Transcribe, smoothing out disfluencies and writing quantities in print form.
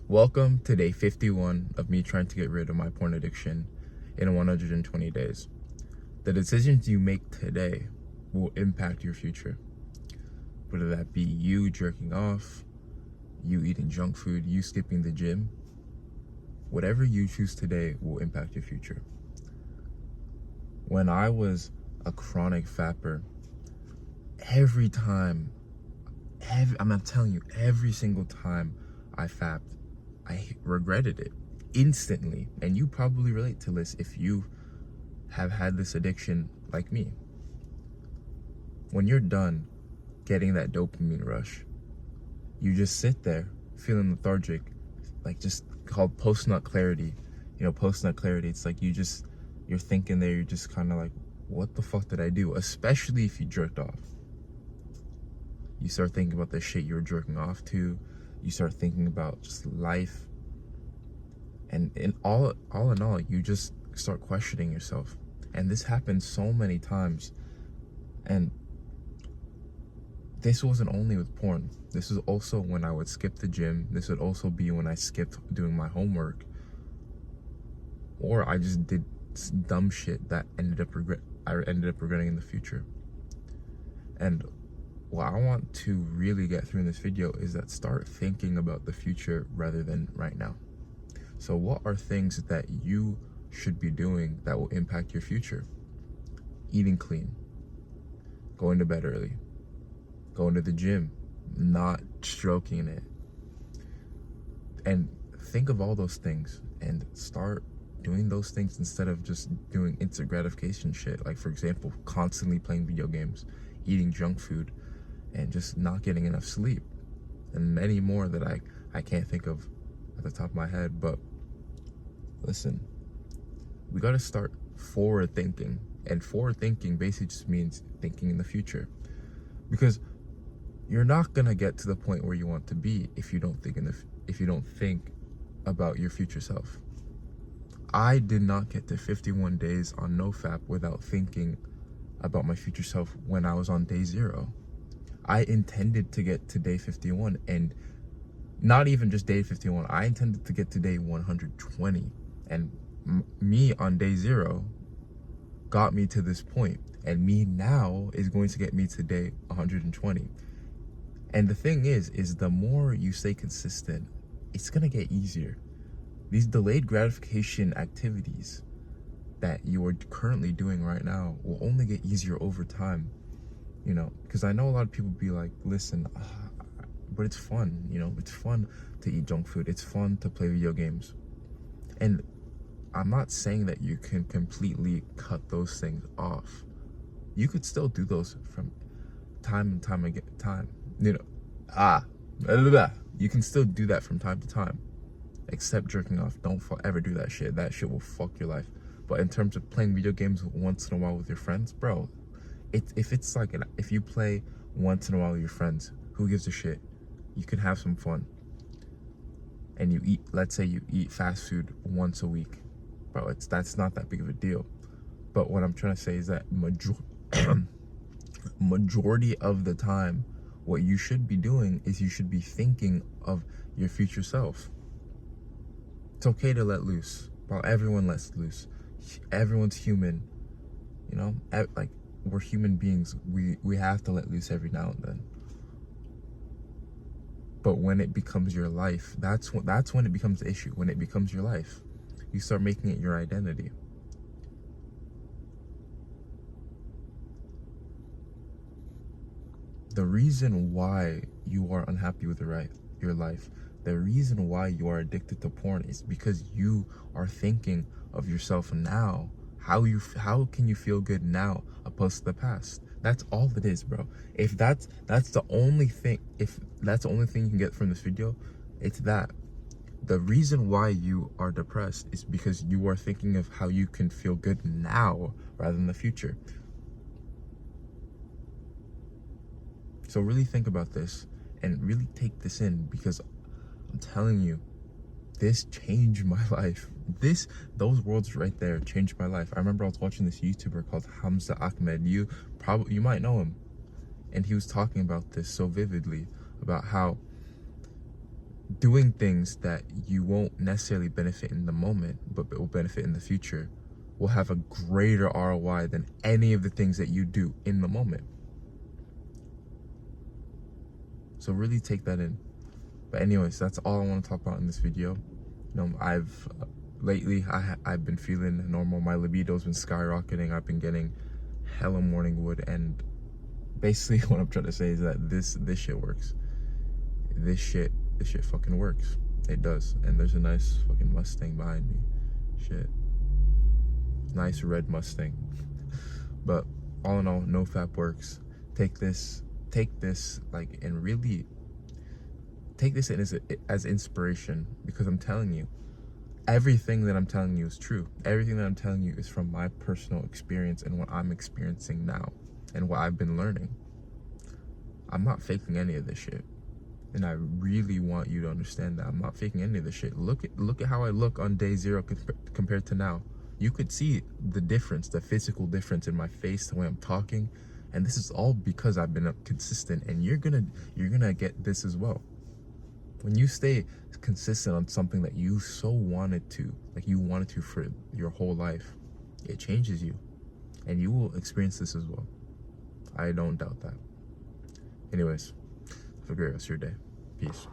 Welcome to day 51 of me trying to get rid of my porn addiction in 120 days. The decisions you make today will impact your future. Whether that be you jerking off, you eating junk food, you skipping the gym, whatever you choose today will impact your future. When I was a chronic fapper, every single time I fapped, I regretted it instantly. And you probably relate to this if you have had this addiction like me. When you're done getting that dopamine rush, you just sit there feeling lethargic, like just called post-nut clarity. Post-nut clarity, it's like you're thinking there, you're just kind of like, what the fuck did I do? Especially if you jerked off. You start thinking about the shit you were jerking off to. You start thinking about just life. And all in all, you just start questioning yourself. And this happens so many times. And this wasn't only with porn. This was also when I would skip the gym. This would also be when I skipped doing my homework. Or I just did dumb shit that I ended up regretting in the future. And what I want to really get through in this video is that start thinking about the future rather than right now. So what are things that you should be doing that will impact your future? Eating clean, going to bed early, going to the gym, not stroking it. And think of all those things and start doing those things instead of just doing instant gratification shit. Like, for example, constantly playing video games, eating junk food, and just not getting enough sleep, and many more that I can't think of at the top of my head. But listen, we got to start forward thinking, and forward thinking basically just means thinking in the future, because you're not gonna get to the point where you want to be if you don't think about your future self. I did not get to 51 days on NoFap without thinking about my future self when I was on day 0. I intended to get to day 51, and not even just day 51. I intended to get to day 120, and me on day 0 got me to this point, and me now is going to get me to day 120. And the thing is the more you stay consistent, it's gonna get easier. These delayed gratification activities that you are currently doing right now will only get easier over time. Because I know a lot of people be like, listen, but it's fun, it's fun to eat junk food. It's fun to play video games. And I'm not saying that you can completely cut those things off. You could still do those from time and time again. You can still do that from time to time, except jerking off. Don't ever do that shit. That shit will fuck your life. But in terms of playing video games once in a while with your friends, bro, if you play once in a while with your friends, who gives a shit? You can have some fun. And let's say you eat fast food once a week, bro, that's not that big of a deal. But what I'm trying to say is that majority of the time, what you should be doing is you should be thinking of your future self. It's okay to let loose. Bro, everyone lets loose. Everyone's human. Like, we're human beings. We have to let loose every now and then. But when it becomes your life, that's when it becomes the issue. When it becomes your life, you start making it your identity. The reason why you are unhappy with your life, the reason why you are addicted to porn is because you are thinking of yourself now. How can you feel good now opposed to the past? That's all it is, bro. If that's the only thing, if that's the only thing you can get from this video, it's that. The reason why you are depressed is because you are thinking of how you can feel good now rather than the future. So really think about this and really take this in, because I'm telling you, this changed my life. Those words right there changed my life. I remember I was watching this YouTuber called Hamza Ahmed. You might know him. And he was talking about this so vividly, about how doing things that you won't necessarily benefit in the moment, but will benefit in the future, will have a greater ROI than any of the things that you do in the moment. So really take that in. But anyways, that's all I want to talk about in this video. Lately I've been feeling normal. My libido's been skyrocketing. I've been getting hella morning wood, and basically what I'm trying to say is that this shit works. This shit fucking works. It does. And there's a nice fucking Mustang behind me. Shit. Nice red Mustang. But all in all, NoFap works. Take this like, and really take this in as inspiration, because I'm telling you, everything that I'm telling you is true. Everything that I'm telling you is from my personal experience and what I'm experiencing now and what I've been learning. I'm not faking any of this shit. And I really want you to understand that I'm not faking any of this shit. Look at how I look on day 0 compared to now. You could see the difference, the physical difference in my face, the way I'm talking. And this is all because I've been consistent, and you're gonna get this as well. When you stay consistent on something that you so wanted to, like you wanted to for your whole life, it changes you, and you will experience this as well. I don't doubt that. Anyways, have a great rest of your day. Peace.